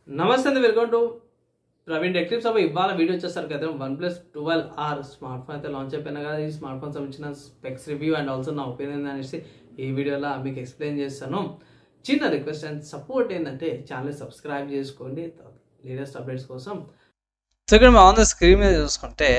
నమస్తే అండి, welcome to Praveen tech tips. ఇవాళ వీడియో వచ్చేసరికి కదా OnePlus 12R స్మార్ట్ ఫోన్ అయితే లాంచ్ అయిపోయినా కదా. ఈ స్మార్ట్ ఫోన్ సంబంధించిన స్పెక్స్ రివ్యూ అండ్ ఆల్సో నా ఒపీనియన్ అనేసి ఈ వీడియోలో మీకు ఎక్స్ప్లెయిన్ చేస్తాను. చిన్న రిక్వెస్ట్ అండ్ సపోర్ట్ ఏంటంటే ఛానల్ సబ్స్క్రైబ్ చేసుకోండి లేటెస్ట్ అప్డేట్స్ కోసం. సో ఇక్కడ ఆన్ ద స్క్రీన్ మీద చూసుకుంటే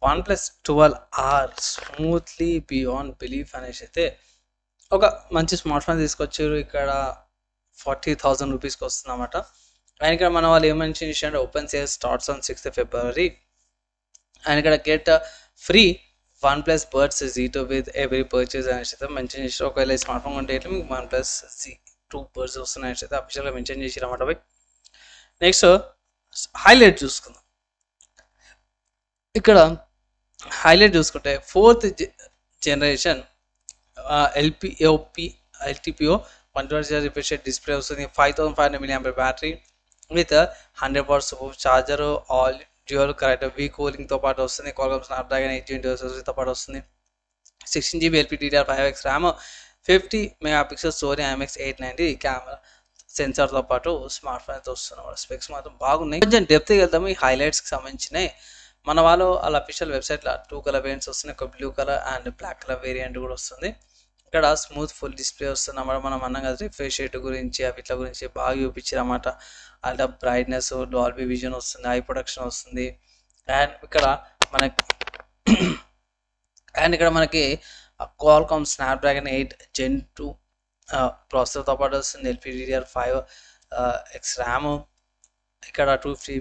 OnePlus 12R smoothly beyond belief అనేసి అయితే ఒక మంచి స్మార్ట్ ఫోన్ తీసుకొచ్చారు. ఇక్కడ 40,000 రూపీస్కి వస్తుంది అన్నమాట. అండ్ ఇక్కడ మన వాళ్ళు ఏం మెన్షన్ చేశారంటే open sales starts on 6th February. And ఇక్కడ get free OnePlus Buds Z2 with every purchase అనేసి అయితే మెన్షన్ చేశారు. ఒకవేళ ఈ స్మార్ట్ ఫోన్ కొంటే ఇట్లా మీకు OnePlus Z2 Buds వస్తున్నాయి అనేసి అయితే అఫీషియల్గా మెన్షన్ చేశారు అన్నమాట. నెక్స్ట్ హైలైట్ చూసుకుందాం. ఇక్కడ హైలైట్ చూసుకుంటే 4th generation LTPO 120Hz refresh display వస్తుంది. 5500 mAh battery with 100 watts charger, all dual correct V కూలింగ్తో పాటు వస్తుంది. Qualcomm Snapdragon 820తో పాటు వస్తుంది. 16GB LPDDR5X RAM, 50 MP story, IMX890 camera సెన్సార్తో పాటు స్మార్ట్ ఫోన్ అయితే వస్తుంది. స్పెక్స్ మాత్రం బాగున్నాయి. కొంచెం డెప్త్కి వెళ్తాము. ఈ హైలైట్స్కి సంబంధించినవి మన వాళ్ళు వాళ్ళ అఫీషియల్ వెబ్సైట్లో 2 కలర్ వేరియంట్స్ వస్తున్నాయి. ఒక blue colour and black colour variant కూడా వస్తుంది. ఇక్కడ స్మూత్ ఫుల్ డిస్ప్లే వస్తుంది అన్నమాట. మనం అన్నాం కదా రిఫ్రెష్ రేట్ గురించి వీటి గురించి బాగా చూపించారు అన్నమాట. అలా బ్రైట్నెస్, డాల్బీ విజన్ వస్తుంది, హై ప్రొడక్షన్ వస్తుంది. అండ్ ఇక్కడ మనకి Qualcomm Snapdragon 8 Gen 2 ప్రాసెసర్తో పాటు వస్తుంది. LPDDR5X ర్యామ్, ఇక్కడ 250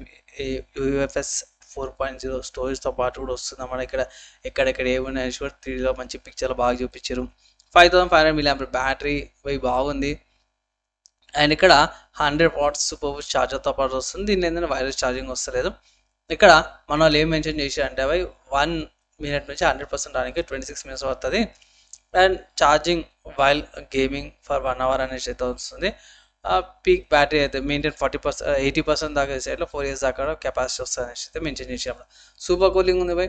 UFS 4.0 స్టోరేజ్తో పాటు కూడా వస్తుంది అన్నమాట. ఇక్కడ ఎక్కడెక్కడ ఏమున్నాయి 3Dలో మంచి పిక్చర్లు బాగా చూపించారు. 5500 mAh బ్యాటరీ బాగుంది. అండ్ ఇక్కడ 100 watts సూపర్ ఛార్జర్తో పాటు వస్తుంది. దీనిలో ఏంటంటే వైర్లెస్ ఛార్జింగ్ వస్తలేదు. ఇక్కడ మన వాళ్ళు ఏం మెన్షన్ చేశారంటే 1 minute నుంచి 100% రానికి 26 minutes పడుతుంది. And charging while gaming for 1 hour అనేసి అయితే వస్తుంది. పీక్ బ్యాటరీ అయితే మెయింటైన్ 80% దాకా సైడ్లో 4 years దాకా కెపాసిటీ వస్తుంది అనేసి అయితే మెన్షన్ చేసాము. సూపర్ కూలింగ్ ఉంది by.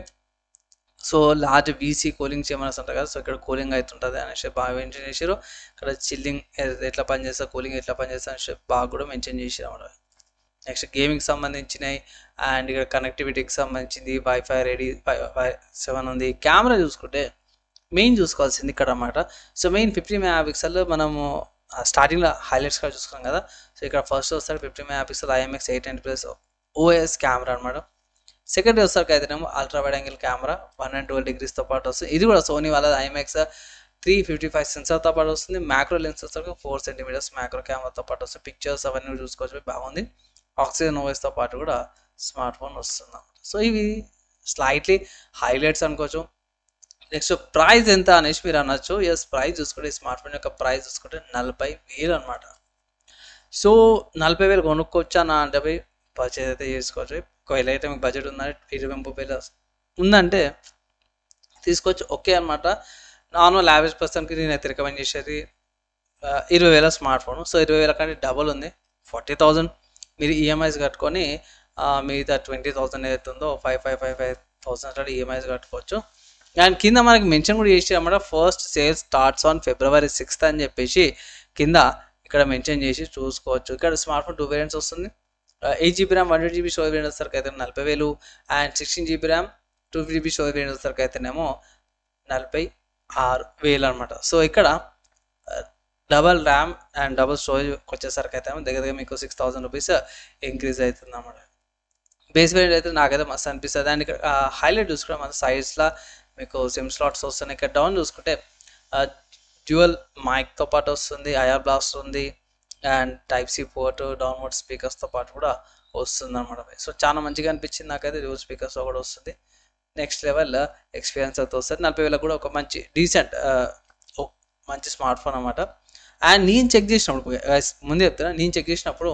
So large VC cooling చేయమని అంటారు కదా. సో ఇక్కడ కూలింగ్ అవుతుంటుంది అనేసి బాగా మెన్షన్ చేశారు. ఇక్కడ చిల్లింగ్ ఎట్లా పనిచేస్తా, కూలింగ్ ఎట్లా పనిచేస్తా అనేసి బాగా కూడా మెన్షన్ చేశారు అన్నమాట. నెక్స్ట్ గేమింగ్ సంబంధించినవి అండ్ ఇక్కడ కనెక్టివిటీకి సంబంధించింది వైఫై రెడీ 7 ఉంది. కెమెరా చూసుకుంటే మెయిన్ చూసుకోవాల్సింది ఇక్కడ అన్నమాట. సో మెయిన్ 50 MP మనము స్టార్టింగ్లో హైలైట్స్గా చూసుకున్నాం కదా. సో ఇక్కడ ఫస్ట్ వస్తారు 50 MP IMX890 OS కెమెరా అనమాట. సెకండ్ వచ్చేసరికి అయితేనేమో అల్ట్రా వైడ్ యాంగిల్ కెమెరా 112 degreesతో పాటు వస్తుంది. ఇది కూడా సోనీ వాళ్ళ IMX 355 సెన్సార్తో పాటు వస్తుంది. మ్యాక్రో లెన్స్ వచ్చేసరికి 4 cm మ్యాక్రో కెమెరాతో పాటు వస్తుంది. పిక్చర్స్ అవన్నీ చూసుకోవచ్చు, బాగుంది. ఆక్సిజన్ ఓఎస్తో పాటు కూడా స్మార్ట్ ఫోన్ వస్తుంది. సో ఇవి స్లైట్లీ హైలైట్స్ అనుకోవచ్చు. నెక్స్ట్ ప్రైస్ ఎంత అనేసి మీరు అనొచ్చు. ఎస్, ప్రైస్ చూసుకుంటే స్మార్ట్ ఫోన్ యొక్క ప్రైస్ చూసుకుంటే 40,000 అనమాట. సో 40,000 కొనుక్కోవచ్చా నా అంటే పర్చేజ్ అయితే చేసుకోవచ్చు. ఒకవేళ అయితే మీకు బడ్జెట్ ఉందంటే 20,000 ఉందంటే తీసుకోవచ్చు, ఓకే అనమాట. నార్మల్ యావరేజ్ పర్సన్కి నేనైతే రికమెండ్ చేసేది 20,000 స్మార్ట్ ఫోన్. సో 20,000 కంటే డబల్ ఉంది, 40,000 మీరు ఈఎంఐస్ కట్టుకొని మిగతా 20,000 ఏదైతే ఉందో 5,000 అట్లా ఈఎంఐస్ కట్టుకోవచ్చు. అండ్ కింద మనకి మెన్షన్ కూడా చేసి అన్నమాట, first sales starts on February 6th అని చెప్పేసి కింద ఇక్కడ మెన్షన్ చేసి చూసుకోవచ్చు. ఇక్కడ స్మార్ట్ ఫోన్ 2 వేరియంట్స్ వస్తుంది. 8GB RAM 128GB storage variant వచ్చేసరికి అయితే 40,000 and 16GB RAM 250GB storage variant వచ్చేసరికి అయితేనేమో 46,000 అనమాట. సో ఇక్కడ double RAM and double storage వచ్చేసరికి అయితే దగ్గర మీకు 6,000 రూపీస్ ఇంక్రీజ్ అవుతుంది అన్నమాట. బేస్ వేరియంట్ అయితే నాకైతే మస్తు అనిపిస్తుంది. అండ్ ఇక్కడ హైలైట్ చూసుకుంటే మన సైడ్స్లో మీకు సిమ్ స్లాట్స్ వస్తున్నాయి. ఇక్కడ డౌన్ చూసుకుంటే డ్యూయల్ మైక్తో పాటు వస్తుంది, ఐఆర్ బ్లాస్టర్ ఉంది అండ్ Type-C పోర్ట్, డౌన్వర్డ్ స్పీకర్స్తో పాటు కూడా వస్తుంది అనమాట. సో చాలా మంచిగా అనిపించింది నాకైతే. డ్యూయల్ స్పీకర్స్తో కూడా వస్తుంది. నెక్స్ట్ లెవెల్ ఎక్స్పీరియన్స్ అయితే వస్తుంది. 40,000 కూడా ఒక మంచి డీసెంట్ మంచి స్మార్ట్ ఫోన్ అనమాట. అండ్ నేను చెక్ చేసినప్పుడు ముందు చెప్తాను, నేను చెక్ చేసినప్పుడు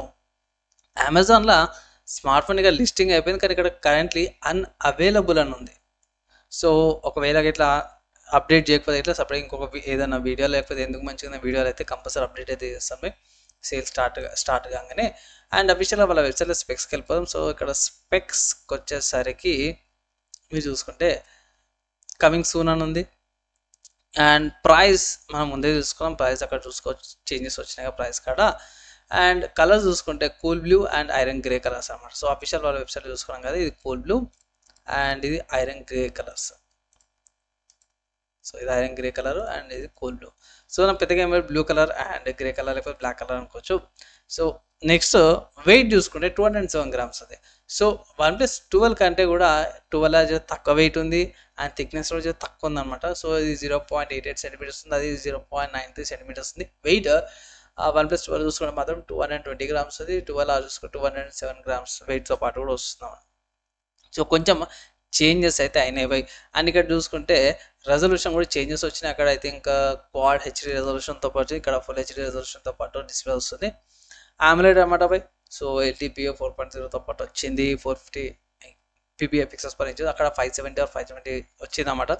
అమెజాన్లో స్మార్ట్ ఫోన్ ఇక్కడ లిస్టింగ్ అయిపోయింది, కానీ ఇక్కడ కరెంట్లీ అన్అవైలబుల్ అని ఉంది. సో ఒకవేళ ఇట్లా అప్డేట్ చేయకపోతే ఇట్లా సపరేట్ ఇంకొక ఏదైనా వీడియో లేకపోతే ఎందుకు మంచిగా వీడియోలు అయితే కంపల్సరీ అప్డేట్ అయితే చేస్తాం సేల్ స్టార్ట్ కాగానే. అండ్ అఫీషియల్గా వాళ్ళ వెబ్సైట్లో స్పెక్స్కి వెళ్ళిపోదాం. సో ఇక్కడ స్పెక్స్కి వచ్చేసరికి మీరు చూసుకుంటే కమింగ్ సూన్ అని ఉంది. అండ్ ప్రైస్ మనం ముందే చూసుకున్నాం, ప్రైస్ అక్కడ చూసుకోవచ్చు, చేంజెస్ వచ్చినాయి ప్రైస్ కాడ. అండ్ కలర్స్ చూసుకుంటే cool blue and iron grey colours అనమాట. సో అఫీషియల్ వాళ్ళ వెబ్సైట్ చూసుకున్నాం కదా, ఇది కూల్ బ్లూ అండ్ ఇది ఐరన్ గ్రే కలర్స్. సో ఇది ఐరన్ గ్రే కలర్ అండ్ ఇది కూల్ బ్లూ. సో నా పెద్దగా ఏమైనా blue colour and grey colour లేకపోతే బ్లాక్ కలర్ అనుకోవచ్చు. సో నెక్స్ట్ వెయిట్ చూసుకుంటే 207 grams ఉంది. సో OnePlus 12 కంటే కూడా 12 తక్కువ వెయిట్ ఉంది అండ్ థిక్నెస్ కూడా తక్కువ ఉందన్నమాట. సో ఇది 0.88 సెంటీమీటర్స్ ఉంది, అది 0.93 సెంటీమీటర్స్ ఉంది. వెయిట్ OnePlus 12 చూసుకుంటే మాత్రం 220 grams ఉంది, 12R చూసుకుంటే 207 grams వెయిట్తో పాటు కూడా వస్తుంది. సో కొంచెం చేంజెస్ అయితే అయినాయి బై. అండ్ ఇక్కడ చూసుకుంటే రెజల్యూషన్ కూడా చేంజెస్ వచ్చినాయి. అక్కడ అయితే ఇంకా క్వాడ్ హెచ్డి రెజల్యూషన్తో పాటు ఇక్కడ ఫుల్ హెచ్డి రెజల్యూషన్తో పాటు డిస్ప్లే వస్తుంది. AMOLED అనమాట బై. సో LTPO 4.0తో పాటు వచ్చింది, 450 ppi పిక్సెల్స్ పర్ ఇంచ్. అక్కడ 570 or 570 వచ్చింది అన్నమాట.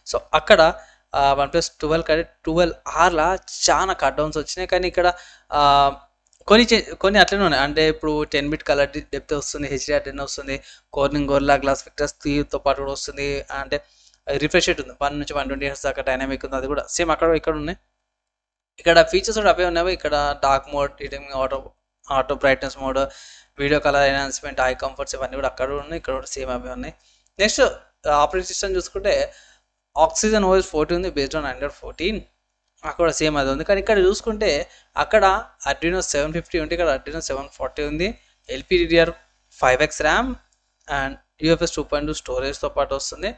సో అక్కడ OnePlus 12 కంటే 12Rలా చాలా కట్ డౌన్స్ వచ్చినాయి. కానీ ఇక్కడ కొన్ని అట్లనే ఉన్నాయి. అంటే ఇప్పుడు 10 bit కలర్ డెప్త్ వస్తుంది, HDR10 వస్తుంది, కార్నింగ్ గొరిల్లా గ్లాస్ విక్టర్స్ 3తో పాటు కూడా వస్తుంది. అంటే రిఫ్రెష్ రేట్ ఉంది 1 నుంచి 120 Hz దాకా డైనామిక్ ఉంది, అది కూడా సేమ్ అక్కడ ఇక్కడ ఉన్నాయి. ఇక్కడ ఫీచర్స్ కూడా అవే ఉన్నాయి. ఇక్కడ dark mode, heating, auto brightness mode, video colour enhancement, I comforts ఇవన్నీ కూడా అక్కడ ఉన్నాయి, ఇక్కడ కూడా సేమ్ అవే ఉన్నాయి. నెక్స్ట్ ఆపరేటింగ్ సిస్టమ్ చూసుకుంటే ఆక్సిజన్ OS 40 ఉంది, బేస్డ్ ఆన్ Android 14. అక్కడ సేమ్ అది ఉంది. కానీ ఇక్కడ చూసుకుంటే అక్కడ Adreno 750 ఉంది, ఇక్కడ Adreno 740 ఉంది. LPDDR5X ర్యామ్ అండ్ UFS 2.2 స్టోరేజ్తో పాటు వస్తుంది,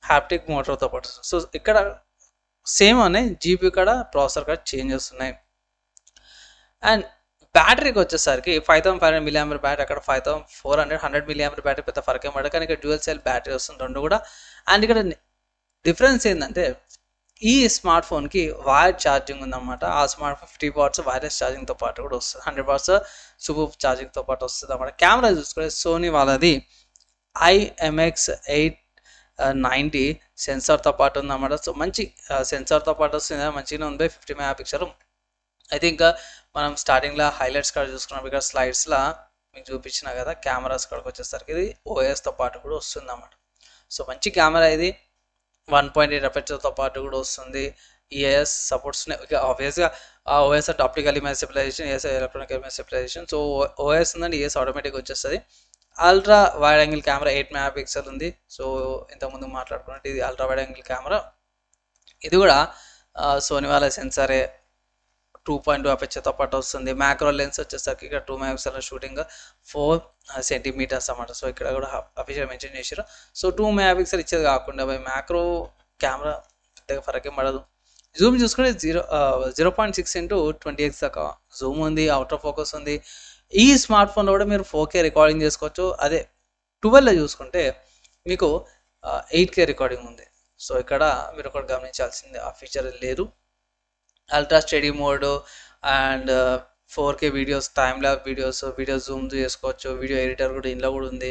హ్యాప్టిక్ మోటార్తో పాటు వస్తుంది. సో ఇక్కడ సేమ్ ఉన్నాయి. జీపీ కూడా ప్రాసెసర్ కూడా చేంజ్ చేస్తున్నాయి. అండ్ బ్యాటరీకి వచ్చేసరికి 5500 mAh బ్యాటరీ, అక్కడ 5400 100 mAh బ్యాటరీ పెద్ద ఫరక్ ఏమాట. కానీ ఇక్కడ డ్యూయల్ సెల్ బ్యాటరీ వస్తుంది రెండు కూడా. అండ్ ఇక్కడ డిఫరెన్స్ ఏంటంటే ఈ స్మార్ట్ ఫోన్కి వైర్ ఛార్జింగ్ ఉందన్నమాట. ఆ స్మార్ట్ ఫోన్ 50 watts వైర్లెస్ ఛార్జింగ్తో పాటు కూడా వస్తుంది, 100 watts సూపర్ ఛార్జింగ్తో పాటు వస్తుంది అన్నమాట. కెమెరా చూసుకుంటే సోనీ వాళ్ళది IMX890 సెన్సార్తో పాటు ఉందన్నమాట. సో మంచి సెన్సార్తో పాటు వస్తుంది, మంచిగానే ఉంది. 50 MP. అయితే ఇంకా మనం స్టార్టింగ్లో హైలైట్స్ కాడ చూసుకున్నాం, ఇక్కడ స్లైడ్స్లో మీకు చూపించిన కదా కెమెరాస్ కాడికి వచ్చేసరికి ఇది OSతో పాటు కూడా వస్తుంది అన్నమాట. సో మంచి కెమెరా ఇది. 1.8 అపర్చర్తో పాటు కూడా వస్తుంది. EIS సపోర్ట్స్ ఇక ఆబ్వియస్గా OS అంటే optical image stabilisation, EIS electronic image stabilisation. So OS ఉందండి, EIS ఆటోమేటిక్గా వచ్చేస్తుంది. Ultra wide angle camera 8 MP ఉంది. సో ఇంతకుముందు మాట్లాడుకున్నట్టు ఇది అల్ట్రా వైడ్ యాంగిల్ కెమెరా. ఇది కూడా సోనీ వాళ్ళ సెన్సారే, 2.2 అపర్చర్తో పాటు వస్తుంది. మ్యాక్రో లెన్స్ వచ్చేసరికి ఇక్కడ 2 MP షూటింగ్ 4 centimeters అన్నమాట. సో ఇక్కడ కూడా అఫీషియల్ మెన్షన్ చేశారు. సో 2 MP ఇచ్చేది కాకుండా మ్యాక్రో కెమెరా పెద్దగా ఫరకేం పడదు. జూమ్ చూసుకుంటే 0.6 into 20x దాకా జూమ్ ఉంది, అవుట్ ఆఫ్ ఫోకస్ ఉంది. ఈ స్మార్ట్ ఫోన్లో కూడా మీరు 4K రికార్డింగ్ చేసుకోవచ్చు. అదే 12లో చూసుకుంటే మీకు 8K రికార్డింగ్ ఉంది. సో ఇక్కడ మీరు ఒకటి గమనించాల్సింది ఆ ఫీచర్ లేదు. Ultra study mode and 4K videos, time lab video Zoom చేసుకోవచ్చు. వీడియో ఎడిటర్ కూడా ఇంట్లో కూడా ఉంది.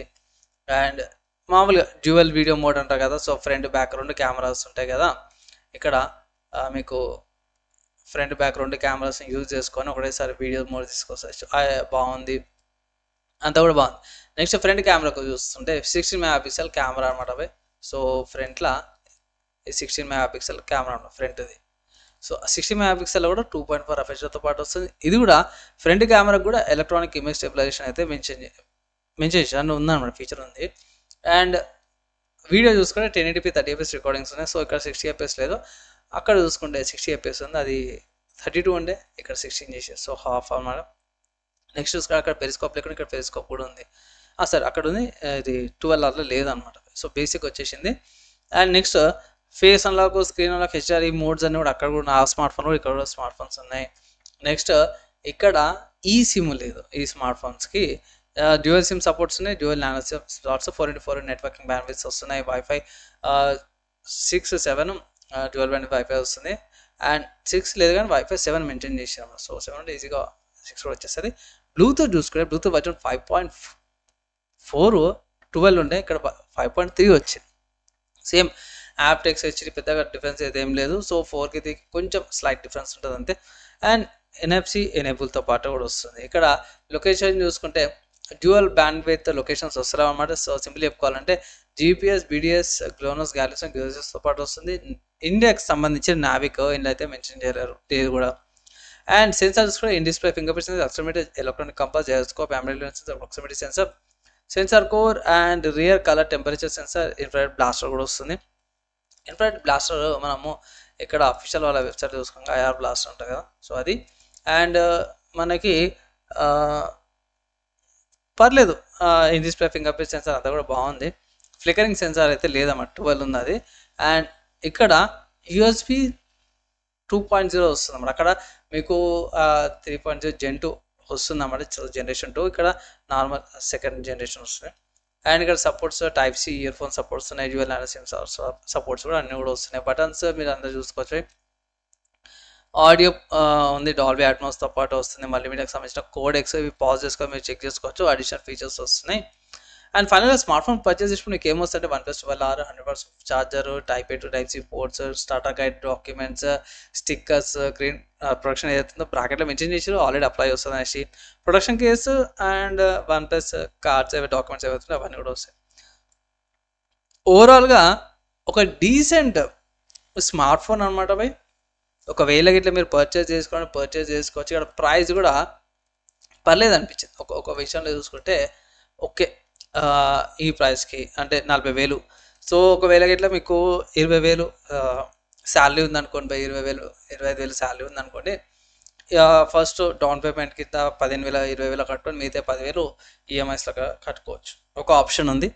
అండ్ మామూలుగా డ్యూయల్ వీడియో మోడ్ అంటారు కదా. సో ఫ్రంట్ బ్యాక్గ్రౌండ్ కెమెరాస్ ఉంటాయి కదా, ఇక్కడ మీకు ఫ్రంట్ బ్యాక్గ్రౌండ్ కెమెరాస్ని యూజ్ చేసుకొని ఒకటేసారి వీడియో మోడ్ తీసుకోవచ్చు. బాగుంది, అంతా కూడా బాగుంది. నెక్స్ట్ ఫ్రంట్ కెమెరాకు చూస్తుంటే 16 MP కెమెరా అనమాట అవి. సో ఫ్రంట్లో 16 MP కెమెరా అనమాట ఫ్రంట్ది. సో 60 MP కూడా 2.4 అపర్చర్తో పాటు వస్తుంది. ఇది కూడా ఫ్రంట్ కెమెరాకు కూడా ఎలక్ట్రానిక్ ఇమేజ్ స్టెబిలైజేషన్ అయితే మెన్షన్ చేసి ఉందన్నమాట, ఫీచర్ ఉంది. అండ్ వీడియో చూసుకుంటే 1080p 30fps రికార్డింగ్స్ ఉన్నాయి. సో ఇక్కడ 60 fps లేదు, అక్కడ చూసుకుంటే 60 fps ఉంది. అది 32 ఉండే, ఇక్కడ 16 చేసేది. సో హాఫ్ అన్నమాట. నెక్స్ట్ చూసుకుంటే అక్కడ పెరిస్కోప్ లేకుండా ఇక్కడ పెరిస్కోప్ కూడా ఉంది. సరే అక్కడ ఉంది, ఇది 12Rలో లేదనమాట. సో బేసిక్ వచ్చేసింది. And next face unlock, screen unlock, HDR ఈ మోడ్స్ అన్నీ కూడా అక్కడ కూడా ఆ స్మార్ట్ ఫోన్ కూడా ఇక్కడ కూడా స్మార్ట్ ఫోన్స్ ఉన్నాయి. నెక్స్ట్ ఇక్కడ ఈ సిమ్ లేదు ఈ స్మార్ట్ ఫోన్స్కి. డ్యూయల్ సిమ్ సపోర్ట్స్ ఉన్నాయి, dual nano SIM slots, 4x4 networking bandwidth వస్తున్నాయి. వైఫై 6, 7 డ్యూయల్ బ్యాండ్ వైఫై వస్తుంది. అండ్ 6 లేదు కానీ వైఫై 7 మెయింటైన్ చేసాము. సో 7 అంటే ఈజీగా 6 కూడా వచ్చేస్తుంది. బ్లూటూత్ చూసుకుంటే బ్లూటూత్ వర్జన్ 5.4 12 ఉండే, ఇక్కడ 5.3 వచ్చింది. సేమ్ యాప్టెక్స్ హెచ్డి పెద్దగా డిఫరెన్స్ అయితే ఏం లేదు. సో 4K కొంచెం స్లైట్ డిఫరెన్స్ ఉంటుంది అంతే. అండ్ NFC ఎనేబుల్తో పాటు కూడా వస్తుంది. ఇక్కడ లొకేషన్ చూసుకుంటే డ్యూయల్ బ్యాండ్విడ్త్ లొకేషన్స్ వస్తాయి అన్నమాట. సో సింపుల్ చెప్పుకోవాలంటే GPS, BDS, GLONASS, GLONASSతో పాటు వస్తుంది. ఇండియాకి సంబంధించిన నావిక్ ఇందులో అయితే మెన్షన్ చేయలేరు, లేదు కూడా. అండ్ సెన్సార్స్ కూడా in display finger print sensor, accelerometer, electronic compass, gyroscope, ambient sensor, proximity sensor, sensor core and rear colour temperature sensor, infrared blaster కూడా వస్తుంది. ఇన్ఫ్రారెడ్ బ్లాస్టర్ మనము ఇక్కడ అఫీషియల్ వాళ్ళ వెబ్సైట్ చూసుకోగా ఐఆర్ బ్లాస్టర్ ఉంటుంది కదా, సో అది. And మనకి పర్లేదు in display finger print censor అంతా కూడా బాగుంది. ఫ్లికరింగ్ సెన్సార్ అయితే లేదన్నమాట, 12 ఉంది అది. అండ్ ఇక్కడ USB 2.0 వస్తుంది అన్నమాట. అక్కడ మీకు 3.0 Gen 2 వస్తుంది అన్నమాట, జనరేషన్ 2. ఇక్కడ నార్మల్ సెకండ్ జనరేషన్ వస్తుంది. అండ్ ఇక్కడ supports type C ear phone supports ఉన్నాయి, డ్యూయల్ నానో సిమ్ సపోర్ట్స్ కూడా అన్నీ కూడా వస్తున్నాయి. బటన్స్ మీరు అందరూ చూసుకోవచ్చు. ఆడియో ఉంది, డాల్బీ అట్మాస్తో పాటు వస్తుంది. మల్టీమీడియాకి సంబంధించిన కోడెక్స్ ఇవి పాజ్ చేసుకొని మీరు చెక్ చేసుకోవచ్చు. అడిషనల్ ఫీచర్స్ వస్తున్నాయి. అండ్ ఫైనల్గా స్మార్ట్ ఫోన్ పర్చేస్ చేసుకుని మీకు ఏమొస్తుంటే OnePlus 12R, 100% charger, type A to type C ports, starter guide, documents, stickers, green production ఏదైతుందో బ్రాకెట్లో మెన్షన్ చేసి ఆల్రెడీ అప్లై వస్తుంది అనేసి, production case and OnePlus cards ఏవైతే డాక్యుమెంట్స్ ఏవైతుందో అవన్నీ కూడా వస్తాయి. ఓవరాల్గా ఒక డీసెంట్ స్మార్ట్ ఫోన్ అనమాట బై. ఒకవేళ ఇట్లా మీరు పర్చేస్ చేసుకోవచ్చు. ఇక్కడ ప్రైస్ కూడా పర్లేదు అనిపించింది. ఒక విషయంలో చూసుకుంటే ఓకే, ఈ ప్రైస్కి అంటే 40,000. సో ఒకవేళ ఇట్లా మీకు 20,000 శాలరీ ఉందనుకోండి, 20,000 25,000 శాలరీ ఉందనుకోండి, ఫస్ట్ డౌన్ పేమెంట్ కింద 15,000 20,000 కట్టుకొని మిగతా 10,000 ఈఎంఐస్లో కట్టుకోవచ్చు. ఒక ఆప్షన్ ఉంది.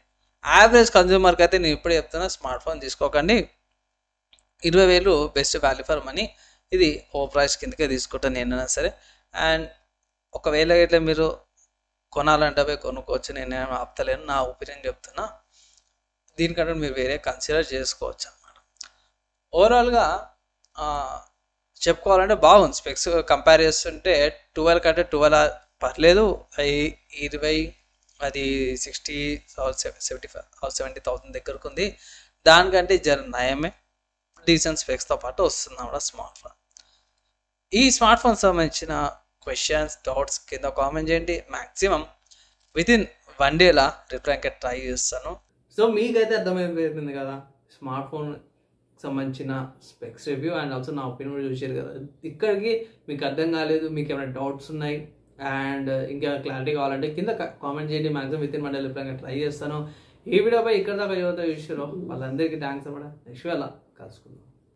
యావరేజ్ కన్జ్యూమర్కి అయితే నేను ఇప్పుడే చెప్తున్నా, స్మార్ట్ ఫోన్ తీసుకోకండి. 20,000 బెస్ట్ వాల్యూ ఫర్ మనీ. ఇది ఓ ప్రైస్ కిందకే తీసుకుంటాను నేనైనా సరే. అండ్ ఒకవేళ ఇట్లా మీరు కొనాలంటే పోయి కొనుక్కోవచ్చు, నేనేం ఆపుతలేను, నా ఒపీనియన్ చెప్తున్నా. దీనికంటే మీరు వేరే కన్సిడర్ చేసుకోవచ్చు అన్నమాట. ఓవరాల్గా చెప్పుకోవాలంటే బాగుంది. స్పెక్స్ కంపేర్ చేస్తుంటే 12 కంటే 12 పర్లేదు. 20 అది 60 75 70,000 దగ్గరకు ఉంది. దానికంటే జర నయమే, డీసెంట్ స్పెక్స్తో పాటు వస్తుంది అన్నమాట స్మార్ట్ ఫోన్. ఈ స్మార్ట్ ఫోన్ సంబంధించిన క్వశ్చన్స్, డౌట్స్ కింద కామెంట్ చేయండి. మ్యాక్సిమం వితిన్ 1 డేలా రిప్లైకి ట్రై చేస్తాను. సో మీకైతే అర్థమైపోయింది కదా స్మార్ట్ ఫోన్ సంబంధించిన స్పెక్స్ రివ్యూ అండ్ ఆల్సో నా ఒపీనియన్ కూడా చూసారు కదా. ఇక్కడికి మీకు అర్థం కాలేదు, మీకు ఏమైనా డౌట్స్ ఉన్నాయి అండ్ ఇంకా క్లారిటీ కావాలంటే కింద కామెంట్ చేయండి. మ్యాక్సిమం వితిన్ 1 డే రిప్లైకి ట్రై చేస్తాను. ఈ వీడియోపై ఇక్కడ దాకా యువత చూసారో వాళ్ళందరికీ థ్యాంక్స్ అన్నమాట. నెక్స్ట్ అలా కలుసుకుందాం.